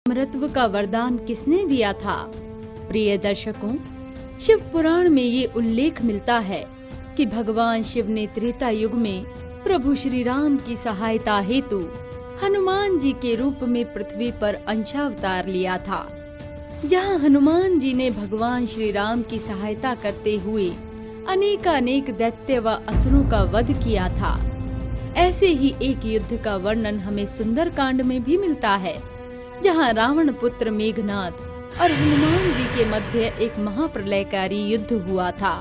अमरत्व का वरदान किसने दिया था? प्रिय दर्शकों, शिव पुराण में ये उल्लेख मिलता है कि भगवान शिव ने त्रेता युग में प्रभु श्री राम की सहायता हेतु हनुमान जी के रूप में पृथ्वी पर अंशावतार लिया था, जहाँ हनुमान जी ने भगवान श्री राम की सहायता करते हुए अनेकानेक दैत्य व असुरों का वध किया था। ऐसे ही एक युद्ध का वर्णन हमें सुंदरकांड में भी मिलता है, जहाँ रावण पुत्र मेघनाद और हनुमान जी के मध्य एक महाप्रलयकारी युद्ध हुआ था।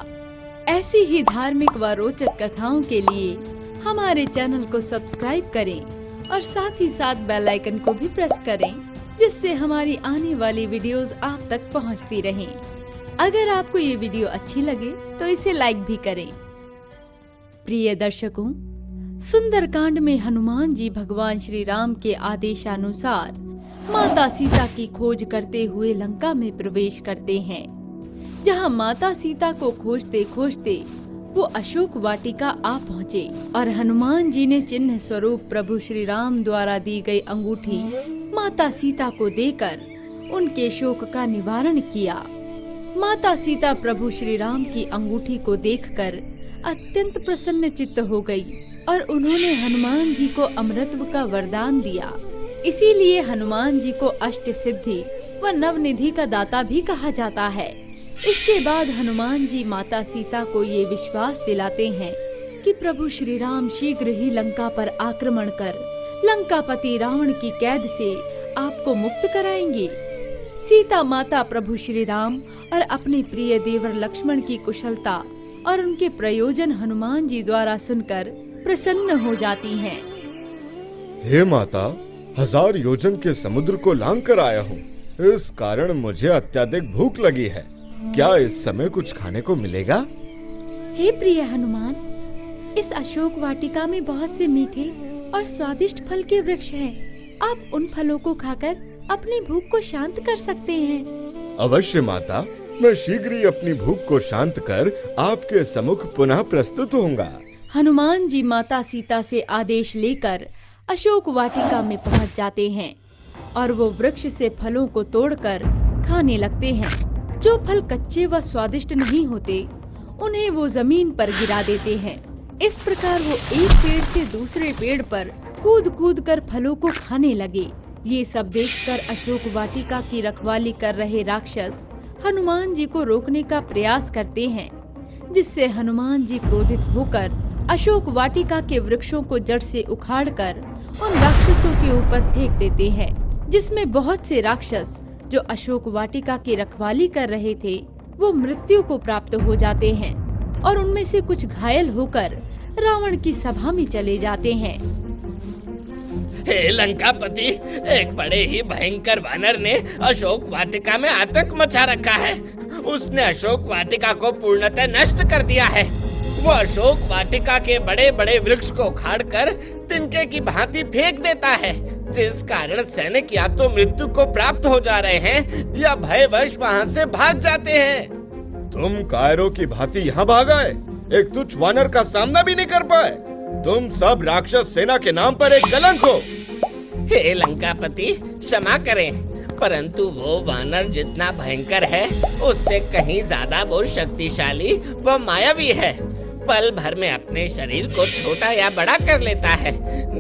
ऐसी ही धार्मिक व रोचक कथाओं के लिए हमारे चैनल को सब्सक्राइब करें और साथ ही साथ बेल आइकन को भी प्रेस करें, जिससे हमारी आने वाली वीडियोस आप तक पहुंचती रहें। अगर आपको ये वीडियो अच्छी लगे तो इसे लाइक भी करें। प्रिय दर्शकों, सुंदरकांड में हनुमान जी भगवान श्री राम के आदेशानुसार माता सीता की खोज करते हुए लंका में प्रवेश करते हैं, जहां माता सीता को खोजते खोजते वो अशोक वाटिका आ पहुँचे और हनुमान जी ने चिन्ह स्वरूप प्रभु श्री राम द्वारा दी गई अंगूठी माता सीता को देकर उनके शोक का निवारण किया। माता सीता प्रभु श्री राम की अंगूठी को देखकर अत्यंत प्रसन्न चित्त हो गई और उन्होंने हनुमान जी को अमरत्व का वरदान दिया। इसीलिए हनुमान जी को अष्ट सिद्धि व नवनिधि का दाता भी कहा जाता है। इसके बाद हनुमान जी माता सीता को ये विश्वास दिलाते हैं कि प्रभु श्री राम शीघ्र ही लंका पर आक्रमण कर लंकापति रावण की कैद से आपको मुक्त कराएंगे। सीता माता प्रभु श्री राम और अपने प्रिय देवर लक्ष्मण की कुशलता और उनके प्रयोजन हनुमान जी द्वारा सुनकर प्रसन्न हो जाती हैं। हे माता, 1000 योजन के समुद्र को लांग कर आया हूँ। इस कारण मुझे अत्यधिक भूख लगी है। क्या इस समय कुछ खाने को मिलेगा? हे प्रिय हनुमान, इस अशोक वाटिका में बहुत से मीठे और स्वादिष्ट फल के वृक्ष हैं। आप उन फलों को खाकर अपनी भूख को शांत कर सकते हैं। अवश्य माता, मैं शीघ्र ही अपनी भूख को शांत कर आपके सम्मुख पुनः प्रस्तुत होऊंगा। हनुमान जी माता सीता से आदेश लेकर अशोक वाटिका में पहुंच जाते हैं और वो वृक्ष से फलों को तोड़कर खाने लगते हैं। जो फल कच्चे व स्वादिष्ट नहीं होते, उन्हें वो जमीन पर गिरा देते हैं। इस प्रकार वो एक पेड़ से दूसरे पेड़ पर कूद कूद कर फलों को खाने लगे। ये सब देखकर अशोक वाटिका की रखवाली कर रहे राक्षस हनुमान जी को रोकने का प्रयास करते हैं, जिससे हनुमान जी क्रोधित होकर अशोक वाटिका के वृक्षों को जड़ से उखाड़कर उन राक्षसों के ऊपर फेंक देते हैं, जिसमें बहुत से राक्षस जो अशोक वाटिका की रखवाली कर रहे थे वो मृत्यु को प्राप्त हो जाते हैं और उनमें से कुछ घायल होकर रावण की सभा में चले जाते हैं। हे लंकापति, एक बड़े ही भयंकर वानर ने अशोक वाटिका में आतंक मचा रखा है। उसने अशोक वाटिका को पूर्णतः नष्ट कर दिया है। वो अशोक वाटिका के बड़े बड़े वृक्ष को उखाड़कर तिनके की भांति फेंक देता है, जिस कारण सैनिक या तो मृत्यु को प्राप्त हो जा रहे हैं या भयवश वहाँ से भाग जाते हैं। तुम कायरों की भांति यहाँ भाग आए, एक तुच्छ वानर का सामना भी नहीं कर पाए। तुम सब राक्षस सेना के नाम पर एक कलंक हो। हे लंकापति, क्षमा करें, परंतु वो वानर जितना भयंकर है उससे कहीं ज्यादा वो शक्तिशाली व मायावी है। पल भर में अपने शरीर को छोटा या बड़ा कर लेता है,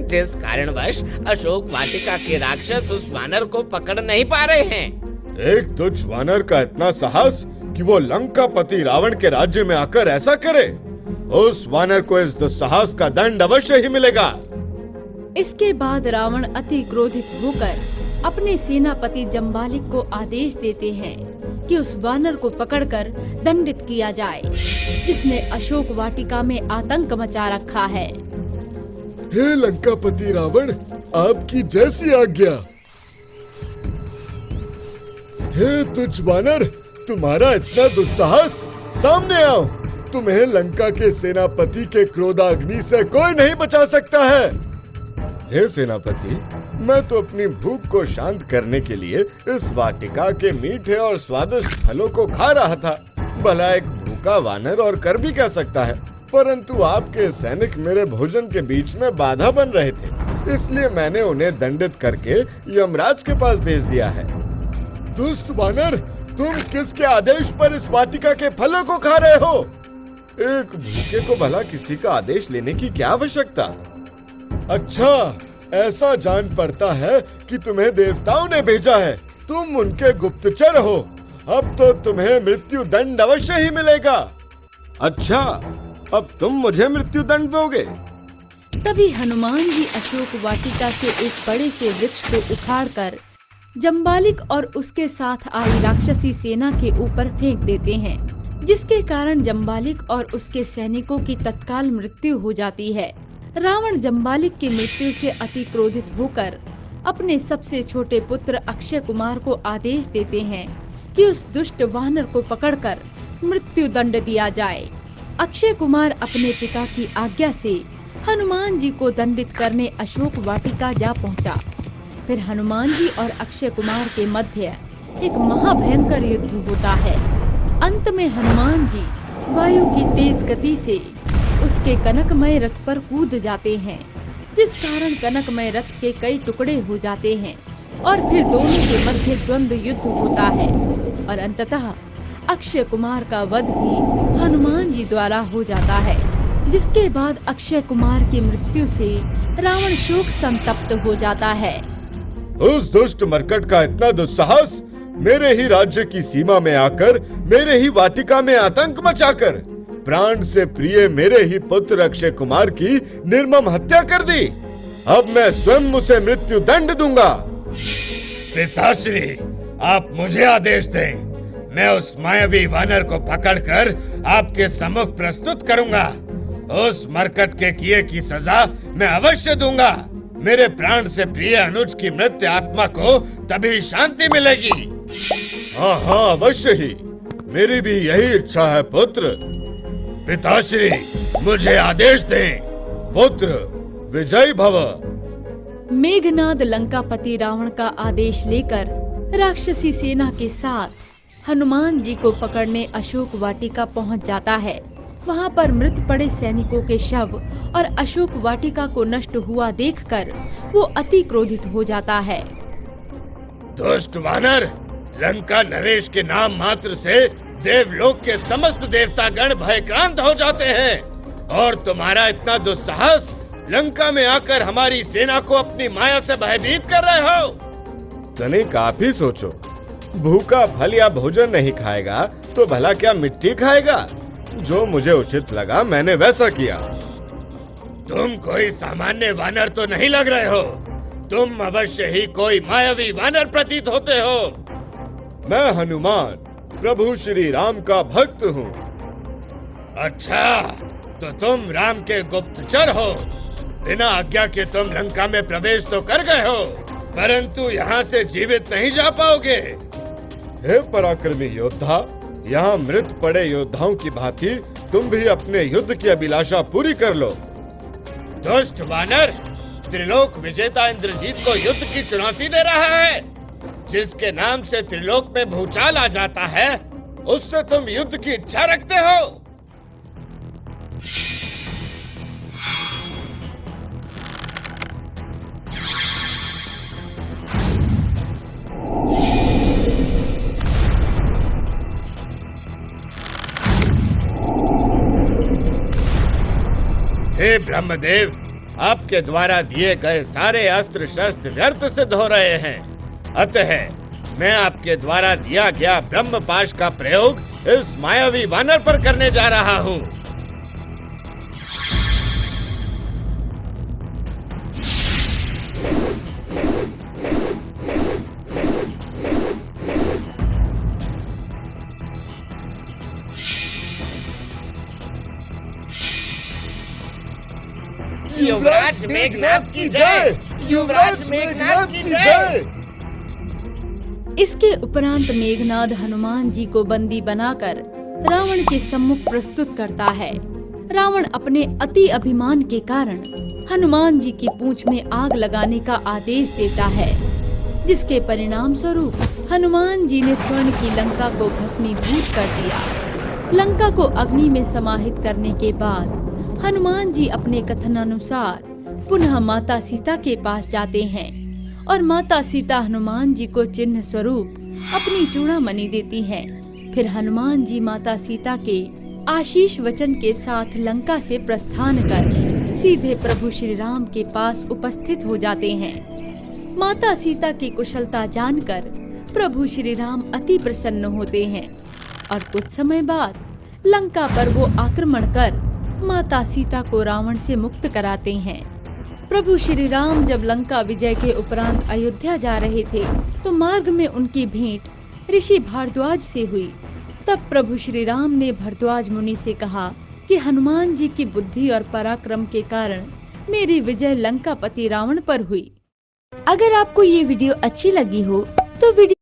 जिस कारणवश अशोक वाटिका के राक्षस उस वानर को पकड़ नहीं पा रहे हैं। एक तुच्छ वानर का इतना साहस कि वो लंकापति रावण के राज्य में आकर ऐसा करे। उस वानर को इस दुस्साहस का दंड अवश्य ही मिलेगा। इसके बाद रावण अति क्रोधित होकर अपने सेनापति जम्बालिक को आदेश देते हैं कि उस वानर को पकड़कर दंडित किया जाए, जिसने अशोक वाटिका में आतंक मचा रखा है। हे लंकापति रावण, आपकी जैसी आज्ञा। हे तुच्छ वानर, तुम्हारा इतना दुस्साहस, सामने आओ। तुम्हें लंका के सेनापति के क्रोधाग्नि से कोई नहीं बचा सकता है। हे सेनापति, मैं तो अपनी भूख को शांत करने के लिए इस वाटिका के मीठे और स्वादिष्ट फलों को खा रहा था। भला एक भूखा वानर और कर भी क्या सकता है, परंतु आपके सैनिक मेरे भोजन के बीच में बाधा बन रहे थे। इसलिए मैंने उन्हें दंडित करके यमराज के पास भेज दिया है। दुष्ट वानर, तुम किसके आदेश पर इस वाटिका के फलों को खा रहे हो? एक भूखे को भला किसी का आदेश लेने की क्या आवश्यकता? अच्छा, ऐसा जान पड़ता है कि तुम्हें देवताओं ने भेजा है। तुम उनके गुप्तचर हो। अब तो तुम्हें मृत्यु दंड अवश्य ही मिलेगा। अच्छा, अब तुम मुझे मृत्यु दंड दोगे? तभी हनुमान जी अशोक वाटिका से एक बड़े से वृक्ष को उखाड़कर जम्बालिक और उसके साथ आई राक्षसी सेना के ऊपर फेंक देते हैं, जिसके कारण जम्बालिक और उसके सैनिकों की तत्काल मृत्यु हो जाती है। रावण जम्बालिक की मृत्यु से अति क्रोधित होकर अपने सबसे छोटे पुत्र अक्षय कुमार को आदेश देते हैं कि उस दुष्ट वानर को पकड़कर मृत्यु दंड दिया जाए। अक्षय कुमार अपने पिता की आज्ञा से हनुमान जी को दंडित करने अशोक वाटिका जा पहुंचा। फिर हनुमान जी और अक्षय कुमार के मध्य एक महाभयंकर युद्ध होता है। अंत में हनुमान जी वायु की तेज गति से उसके कनकमय रथ पर कूद जाते हैं, जिस कारण कनकमय रथ के कई टुकड़े हो जाते हैं और फिर दोनों के मध्य द्वंद्व युद्ध होता है और अंततः अक्षय कुमार का वध भी हनुमान जी द्वारा हो जाता है, जिसके बाद अक्षय कुमार की मृत्यु से रावण शोक संतप्त हो जाता है। उस दुष्ट मरकट का इतना दुस्साहस, मेरे ही राज्य की सीमा में आकर मेरे ही वाटिका में आतंक मचाकर प्राण से प्रिय मेरे ही पुत्र अक्षय कुमार की निर्मम हत्या कर दी। अब मैं स्वयं उसे मृत्यु दंड दूंगा। पिताश्री, आप मुझे आदेश दें। मैं उस मायावी वानर को पकड़कर आपके सम्मुख प्रस्तुत करूंगा। उस मरकट के किए की सजा मैं अवश्य दूंगा। मेरे प्राण से प्रिय अनुज की मृत आत्मा को तभी शांति मिलेगी। हाँ हाँ, अवश्य ही। मेरी भी यही इच्छा है पुत्र। पिताश्री, मुझे आदेश दें। पुत्र विजयी भव। मेघनाद लंकापति रावण का आदेश लेकर राक्षसी सेना के साथ हनुमान जी को पकड़ने अशोक वाटिका पहुंच जाता है। वहां पर मृत पड़े सैनिकों के शव और अशोक वाटिका को नष्ट हुआ देखकर वो अति क्रोधित हो जाता है। दुष्ट वानर, लंका नरेश के नाम मात्र से देवलोक के समस्त देवतागण भयक्रांत हो जाते हैं और तुम्हारा इतना दुस्साहस, लंका में आकर हमारी सेना को अपनी माया से भयभीत कर रहे हो। तनिक आप ही सोचो, भूखा फल या भोजन नहीं खाएगा तो भला क्या मिट्टी खाएगा? जो मुझे उचित लगा मैंने वैसा किया। तुम कोई सामान्य वानर तो नहीं लग रहे हो। तुम अवश्य ही कोई मायावी वानर प्रतीत होते हो। मैं हनुमान, प्रभु श्री राम का भक्त हूँ। अच्छा, तो तुम राम के गुप्तचर हो। बिना आज्ञा के तुम लंका में प्रवेश तो कर गए हो, परंतु यहाँ से जीवित नहीं जा पाओगे। हे पराक्रमी योद्धा, यहाँ मृत पड़े योद्धाओं की भांति तुम भी अपने युद्ध की अभिलाषा पूरी कर लो। दुष्ट वानर, त्रिलोक विजेता इंद्रजीत को युद्ध की चुनौती दे रहा है। जिसके नाम से त्रिलोक में भूचाल आ जाता है, उससे तुम युद्ध की इच्छा रखते हो। हे ब्रह्मदेव, आपके द्वारा दिए गए सारे अस्त्र शस्त्र व्यर्थ सिद्ध हो रहे हैं। अतः मैं आपके द्वारा दिया गया ब्रह्मपाश का प्रयोग इस मायावी वानर पर करने जा रहा हूँ। युवराज मेघनाद की जय! युवराज मेघनाद की जय! इसके उपरांत मेघनाद हनुमान जी को बंदी बनाकर रावण के सम्मुख प्रस्तुत करता है। रावण अपने अति अभिमान के कारण हनुमान जी की पूंछ में आग लगाने का आदेश देता है, जिसके परिणाम स्वरूप हनुमान जी ने स्वर्ण की लंका को भस्मीभूत कर दिया। लंका को अग्नि में समाहित करने के बाद हनुमान जी अपने कथनानुसार पुनः माता सीता के पास जाते हैं और माता सीता हनुमान जी को चिन्ह स्वरूप अपनी चूड़ामणि देती हैं। फिर हनुमान जी माता सीता के आशीष वचन के साथ लंका से प्रस्थान कर सीधे प्रभु श्री राम के पास उपस्थित हो जाते हैं। माता सीता की कुशलता जानकर प्रभु श्री राम अति प्रसन्न होते हैं और कुछ समय बाद लंका पर वो आक्रमण कर माता सीता को रावण से मुक्त कराते हैं। प्रभु श्री राम जब लंका विजय के उपरांत अयोध्या जा रहे थे तो मार्ग में उनकी भेंट ऋषि भारद्वाज से हुई। तब प्रभु श्री राम ने भारद्वाज मुनि से कहा कि हनुमान जी की बुद्धि और पराक्रम के कारण मेरी विजय लंकापति रावण पर हुई। अगर आपको ये वीडियो अच्छी लगी हो तो वीडियो